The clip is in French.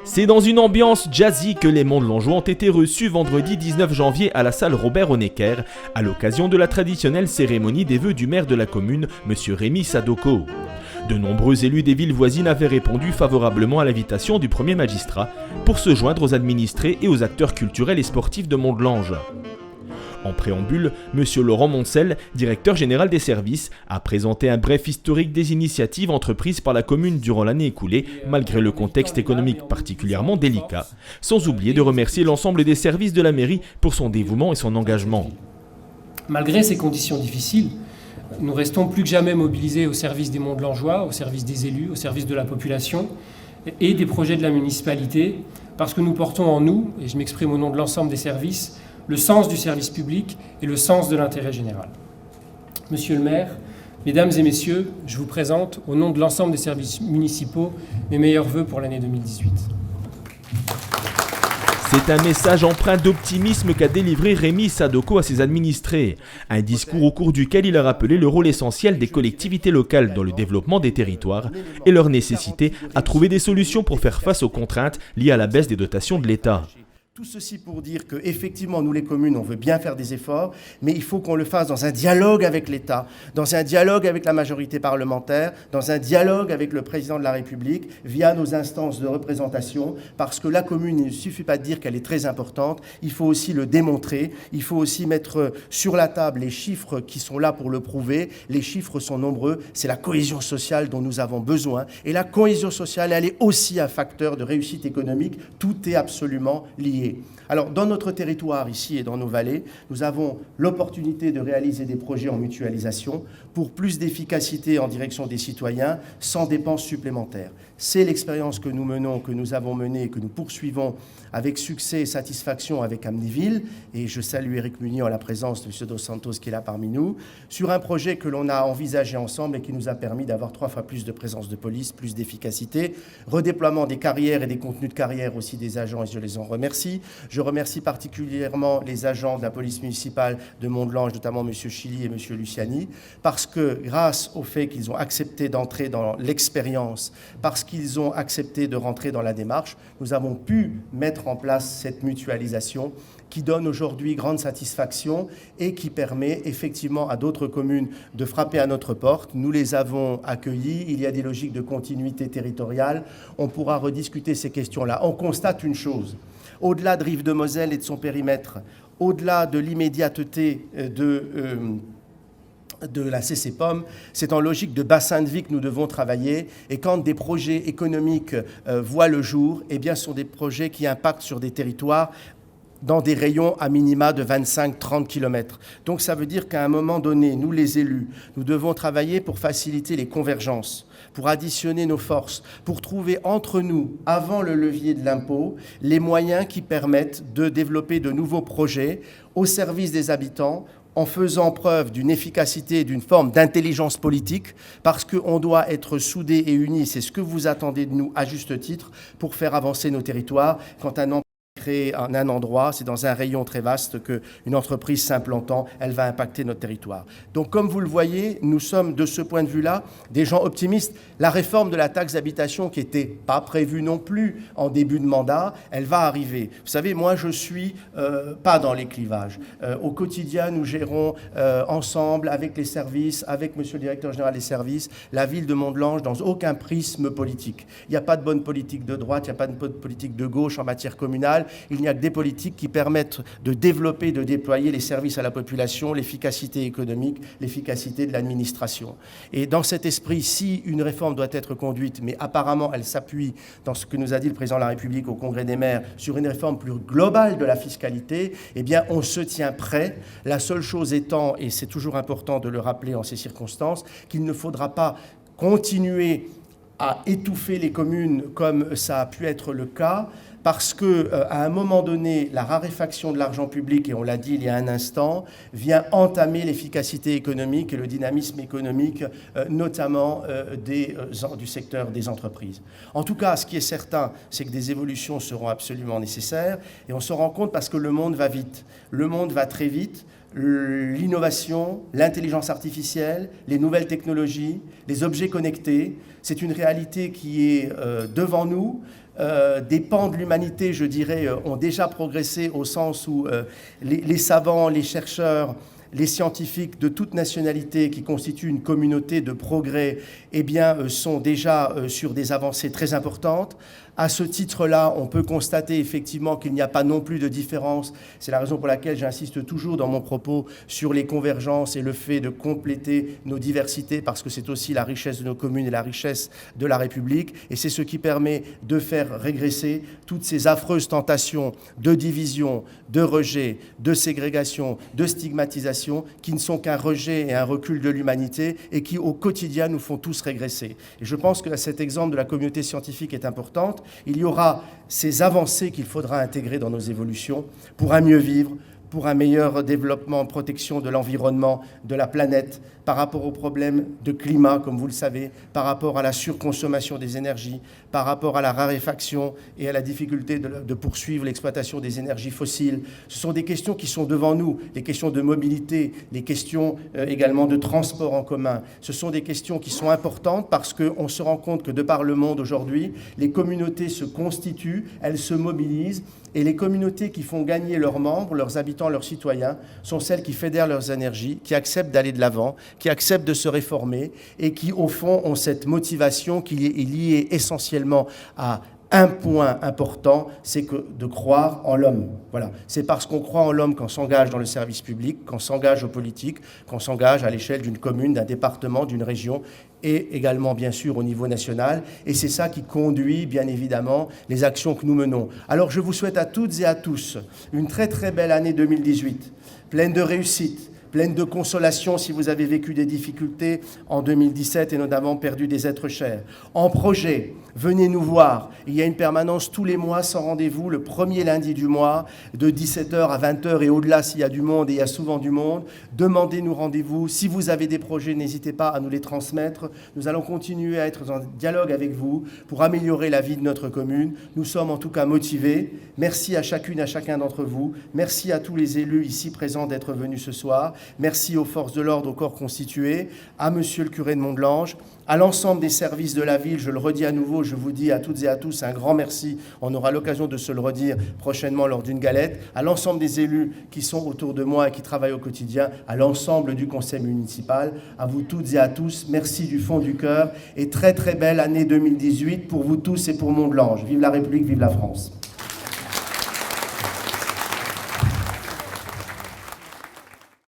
C'est dans une ambiance jazzy que les Mondelangeois ont été reçus vendredi 19 janvier à la salle Robert-Honecker à l'occasion de la traditionnelle cérémonie des vœux du maire de la commune, M. Rémi Sadoko. De nombreux élus des villes voisines avaient répondu favorablement à l'invitation du premier magistrat pour se joindre aux administrés et aux acteurs culturels et sportifs de Mondelange. En préambule, M. Laurent Moncel, directeur général des services, a présenté un bref historique des initiatives entreprises par la commune durant l'année écoulée, malgré le contexte économique particulièrement délicat, sans oublier de remercier l'ensemble des services de la mairie pour son dévouement et son engagement. Malgré ces conditions difficiles, nous restons plus que jamais mobilisés au service des Mondelangeois, au service des élus, au service de la population et des projets de la municipalité, parce que nous portons en nous, et je m'exprime au nom de l'ensemble des services, le sens du service public et le sens de l'intérêt général. Monsieur le maire, mesdames et messieurs, je vous présente, au nom de l'ensemble des services municipaux, mes meilleurs vœux pour l'année 2018. C'est un message empreint d'optimisme qu'a délivré Rémi Sadoko à ses administrés. Un discours au cours duquel il a rappelé le rôle essentiel des collectivités locales dans le développement des territoires et leur nécessité à trouver des solutions pour faire face aux contraintes liées à la baisse des dotations de l'État. Tout ceci pour dire qu'effectivement, nous les communes, on veut bien faire des efforts, mais il faut qu'on le fasse dans un dialogue avec l'État, dans un dialogue avec la majorité parlementaire, dans un dialogue avec le président de la République, via nos instances de représentation, parce que la commune, il ne suffit pas de dire qu'elle est très importante, il faut aussi le démontrer, il faut aussi mettre sur la table les chiffres qui sont là pour le prouver. Les chiffres sont nombreux, c'est la cohésion sociale dont nous avons besoin, et la cohésion sociale, elle est aussi un facteur de réussite économique, tout est absolument lié. Alors, dans notre territoire, ici et dans nos vallées, nous avons l'opportunité de réaliser des projets en mutualisation pour plus d'efficacité en direction des citoyens sans dépenses supplémentaires. C'est l'expérience que nous menons, que nous avons menée et que nous poursuivons avec succès et satisfaction avec Amnéville. Et je salue Éric Munier en la présence de M. Dos Santos qui est là parmi nous, sur un projet que l'on a envisagé ensemble et qui nous a permis d'avoir 3 fois plus de présence de police, plus d'efficacité, redéploiement des carrières et des contenus de carrière aussi des agents, et je les en remercie. Je remercie particulièrement les agents de la police municipale de Mondelange, notamment M. Chili et M. Luciani, parce que grâce au fait qu'ils ont accepté d'entrer dans l'expérience, parce qu'ils ont accepté de rentrer dans la démarche, nous avons pu mettre en place cette mutualisation qui donne aujourd'hui grande satisfaction et qui permet effectivement à d'autres communes de frapper à notre porte. Nous les avons accueillis, il y a des logiques de continuité territoriale, on pourra rediscuter ces questions-là. On constate une chose, au-delà de Rive-de-Moselle et de son périmètre, au-delà de l'immédiateté de la CCPOM, c'est en logique de bassin de vie que nous devons travailler. Et quand des projets économiques voient le jour, eh bien, ce sont des projets qui impactent sur des territoires dans des rayons à minima de 25-30 km. Donc ça veut dire qu'à un moment donné, nous les élus, nous devons travailler pour faciliter les convergences, pour additionner nos forces, pour trouver entre nous, avant le levier de l'impôt, les moyens qui permettent de développer de nouveaux projets au service des habitants, en faisant preuve d'une efficacité et d'une forme d'intelligence politique, parce qu'on doit être soudés et unis, c'est ce que vous attendez de nous à juste titre, pour faire avancer nos territoires. Quand un créé en un endroit, c'est dans un rayon très vaste qu'une entreprise s'implantant, elle va impacter notre territoire. Donc comme vous le voyez, nous sommes de ce point de vue-là des gens optimistes. La réforme de la taxe d'habitation qui n'était pas prévue non plus en début de mandat, elle va arriver. Vous savez, moi je suis pas dans les clivages. Au quotidien, nous gérons ensemble avec les services, avec monsieur le directeur général des services, la ville de Mondelange dans aucun prisme politique. Il n'y a pas de bonne politique de droite, il n'y a pas de bonne politique de gauche en matière communale. Il n'y a que des politiques qui permettent de développer, de déployer les services à la population, l'efficacité économique, l'efficacité de l'administration. Et dans cet esprit, si une réforme doit être conduite, mais apparemment elle s'appuie dans ce que nous a dit le président de la République au Congrès des maires sur une réforme plus globale de la fiscalité, eh bien on se tient prêt. La seule chose étant, et c'est toujours important de le rappeler en ces circonstances, qu'il ne faudra pas continuer à étouffer les communes comme ça a pu être le cas, parce qu'à un moment donné, la raréfaction de l'argent public, et on l'a dit il y a un instant, vient entamer l'efficacité économique et le dynamisme économique, notamment du secteur des entreprises. En tout cas, ce qui est certain, c'est que des évolutions seront absolument nécessaires, et on se rend compte parce que le monde va vite. Le monde va très vite. L'innovation, l'intelligence artificielle, les nouvelles technologies, les objets connectés, c'est une réalité qui est devant nous. des pans de l'humanité, je dirais, ont déjà progressé au sens où les savants, les chercheurs, les scientifiques de toute nationalité qui constituent une communauté de progrès, eh bien, sont déjà sur des avancées très importantes. À ce titre-là, on peut constater effectivement qu'il n'y a pas non plus de différence. C'est la raison pour laquelle j'insiste toujours dans mon propos sur les convergences et le fait de compléter nos diversités, parce que c'est aussi la richesse de nos communes et la richesse de la République. Et c'est ce qui permet de faire régresser toutes ces affreuses tentations de division, de rejet, de ségrégation, de stigmatisation, qui ne sont qu'un rejet et un recul de l'humanité et qui, au quotidien, nous font tous régresser. Et je pense que cet exemple de la communauté scientifique est important. Il y aura ces avancées qu'il faudra intégrer dans nos évolutions pour un mieux vivre, pour un meilleur développement, protection de l'environnement, de la planète, par rapport aux problèmes de climat, comme vous le savez, par rapport à la surconsommation des énergies, par rapport à la raréfaction et à la difficulté de poursuivre l'exploitation des énergies fossiles. Ce sont des questions qui sont devant nous, les questions de mobilité, les questions également de transport en commun. Ce sont des questions qui sont importantes parce qu'on se rend compte que de par le monde aujourd'hui, les communautés se constituent, elles se mobilisent, et les communautés qui font gagner leurs membres, leurs habitants, leurs citoyens, sont celles qui fédèrent leurs énergies, qui acceptent d'aller de l'avant, qui acceptent de se réformer et qui, au fond, ont cette motivation qui est liée essentiellement à un point important, c'est que de croire en l'homme. Voilà. C'est parce qu'on croit en l'homme qu'on s'engage dans le service public, qu'on s'engage aux politiques, qu'on s'engage à l'échelle d'une commune, d'un département, d'une région et également, bien sûr, au niveau national. Et c'est ça qui conduit, bien évidemment, les actions que nous menons. Alors, je vous souhaite à toutes et à tous une très, très belle année 2018, pleine de réussite, pleine de consolation si vous avez vécu des difficultés en 2017 et notamment perdu des êtres chers. En projet, venez nous voir. Il y a une permanence tous les mois sans rendez-vous, le premier lundi du mois, de 17h à 20h et au-delà s'il y a du monde, et il y a souvent du monde. Demandez-nous rendez-vous. Si vous avez des projets, n'hésitez pas à nous les transmettre. Nous allons continuer à être en dialogue avec vous pour améliorer la vie de notre commune. Nous sommes en tout cas motivés. Merci à chacune, à chacun d'entre vous. Merci à tous les élus ici présents d'être venus ce soir. Merci aux forces de l'ordre, au corps constitué, à monsieur le curé de Mont-de-Lange, à l'ensemble des services de la ville. Je le redis à nouveau, je vous dis à toutes et à tous un grand merci. On aura l'occasion de se le redire prochainement lors d'une galette. À l'ensemble des élus qui sont autour de moi et qui travaillent au quotidien, à l'ensemble du conseil municipal, à vous toutes et à tous, merci du fond du cœur et très très belle année 2018 pour vous tous et pour Mont-de-Lange. Vive la République, vive la France.